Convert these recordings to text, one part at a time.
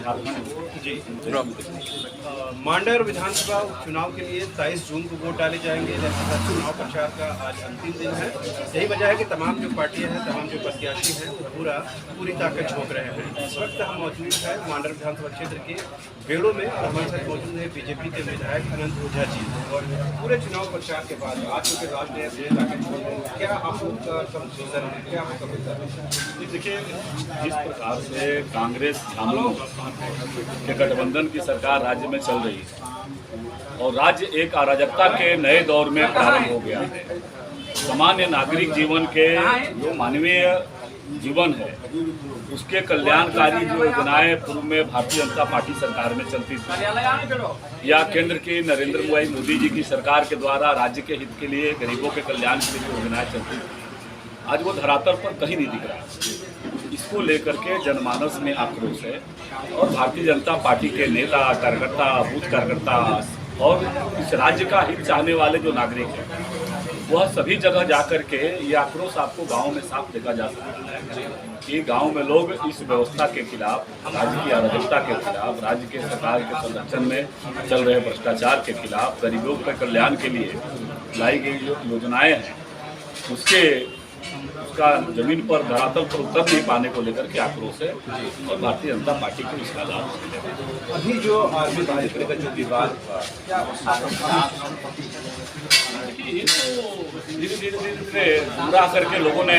झारखंड जी मांडर विधानसभा उपचुनाव के लिए 23 जून को वोट डाले जाएंगे। जैसा चुनाव प्रचार का आज अंतिम दिन है, यही वजह है कि तमाम जो पार्टियां हैं, तमाम जो प्रत्याशी हैं, पूरी ताकत झोंक रहे हैं। इस वक्त हम मौजूद हैं मांडर विधानसभा क्षेत्र के बेड़ों में और हमारे साथ मौजूद है बीजेपी के विधायक अनंत ओझा जी। और पूरे चुनाव प्रचार के बाद आज के राष्ट्रीय ताकत झोंक रहे हैं, क्या आप लोग का कंफ्यूजन है, क्या आपका विचार है? देखिए, जिस प्रकार से कांग्रेस झामुमो के गठबंधन की सरकार राज्य में चल रही है और राज्य एक अराजकता के नए दौर में प्रारंभ हो गया है। सामान्य नागरिक जीवन के जो मानवीय जीवन है उसके कल्याणकारी जो योजनाएं पूर्व में भारतीय जनता पार्टी सरकार में चलती थी या केंद्र की नरेंद्र भाई मोदी जी की सरकार के द्वारा राज्य के हित के लिए, गरीबों के कल्याण के लिए योजनाएं चलती थी, आज वो धरातल पर कहीं नहीं दिख रहा। इसको लेकर के जनमानस में आक्रोश है और भारतीय जनता पार्टी के नेता, कार्यकर्ता, बूथ कार्यकर्ता और इस राज्य का हित चाहने वाले जो नागरिक हैं वह सभी जगह जाकर के ये आक्रोश आपको गांव में साफ देखा जा सकता है कि गांव में लोग इस व्यवस्था के खिलाफ, राज्य की अराजकता के खिलाफ, राज्य के सरकार के संरक्षण में चल रहे भ्रष्टाचार के खिलाफ, गरीबों के कल्याण के लिए लाई गई जो योजनाएं हैं उसका जमीन पर, धरातल पर उतर नहीं पाने को लेकर के आक्रोश है और भारतीय जनता पार्टी को इसका लाभ। अभी जो आर्मी भाजपा का जो विवाद हुआ, ये तो धीरे पूरा करके लोगों ने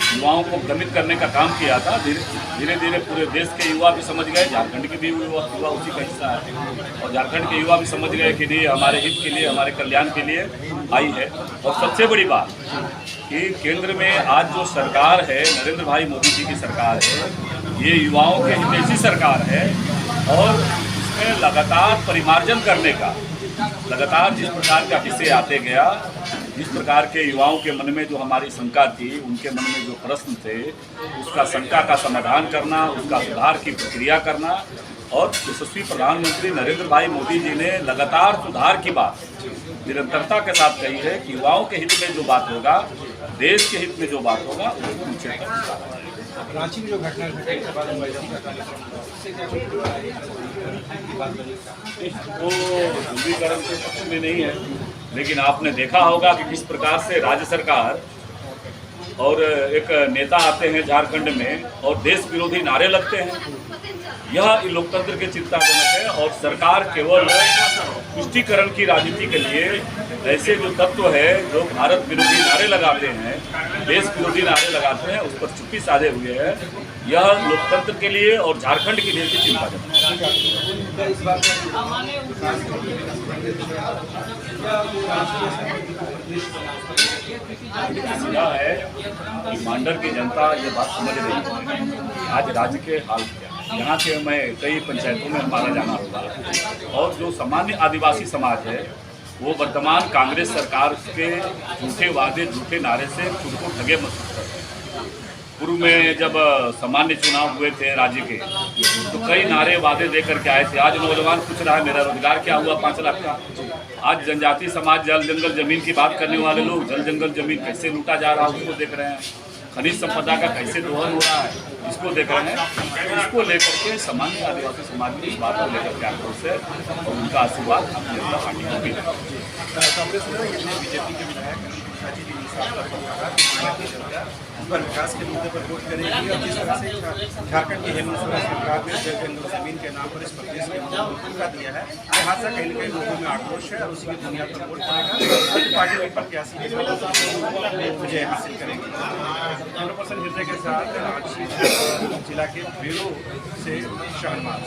युवाओं को भ्रमित करने का काम किया था। धीरे धीरे पूरे देश के युवा भी समझ गए, झारखंड के भी युवा उसी का हिस्सा है और झारखंड के युवा भी समझ गए कि नहीं, हमारे हित के लिए, हमारे कल्याण के लिए आई है। और सबसे बड़ी बात कि केंद्र में आज जो सरकार है, नरेंद्र भाई मोदी जी की सरकार है, ये युवाओं के हितैषी सरकार है और इसमें लगातार परिमार्जन करने का, लगातार जिस प्रकार का विषय आते गया, जिस प्रकार के युवाओं के मन में जो हमारी शंका थी, उनके मन में जो प्रश्न थे, उसका शंका का समाधान करना, उसका सुधार की प्रक्रिया करना और यशस्वी प्रधानमंत्री नरेंद्र भाई मोदी जी ने लगातार सुधार की बात निरंतरता के साथ कही है कि युवाओं के हित में जो बात होगा, देश के हित में जो बात होगा, रांची में जो घटना घटी उसके बाद वो ध्रुवीकरण के पक्ष में नहीं है, लेकिन आपने देखा होगा कि किस प्रकार से राज्य सरकार और एक नेता आते हैं झारखंड में और देश विरोधी नारे लगते हैं। यह लोकतंत्र के चिंताजनक है और सरकार केवल पुष्टिकरण की राजनीति के लिए ऐसे जो तत्व है जो भारत विरोधी नारे लगाते हैं, देश विरोधी नारे लगाते हैं, उस पर चुप्पी साधे हुए हैं। यह लोकतंत्र के लिए और झारखंड के लिए भी चिंताजनक है कि मांडर की जनता ये बात समझ रही है आज राज्य के हाल क्या है। यहाँ के मैं कई पंचायतों में हमारा जाना होगा और जो सामान्य आदिवासी समाज है वो वर्तमान कांग्रेस सरकार के झूठे वादे, झूठे नारे से खुद को ठगे महसूस करते हैं। पूर्व में जब सामान्य चुनाव हुए थे राज्य के तो कई नारे वादे दे करके आए थे। आज नौजवान पूछ रहा है मेरा रोजगार क्या हुआ 5 लाख का। आज जनजातीय समाज, जल जंगल जमीन की बात करने वाले लोग जल जंगल जमीन कैसे लूटा जा रहा है उसको देख रहे हैं, खनिज संपदा का कैसे दोहन हो रहा है इसको देख रहे हैं। इसको लेकर के सामान्य आदिवासी समाज में इस बात को लेकर के आक्रोश है और उनका आशीर्वाद भारतीय जनता पार्टी को भी है। कांग्रेस ने बीजेपी के विधायक पर विकास के मुद्दे पर वोट करेगी और जिस तरह से झारखंड की हेमंत सोरेन सरकार ने जल जंगल जमीन के नाम पर इस प्रदेश के मुद्दे को धोखा दिया है, लिहाजा कहीं न कहीं लोगों में आक्रोश है और उसी की बुनियाद पर वोट करेगा। पार्टी के प्रत्याशी विजय हासिल करेगी। कैमरा पर्सन हृदय के साथ रांची जिला के बेड़ो से शहनवाज।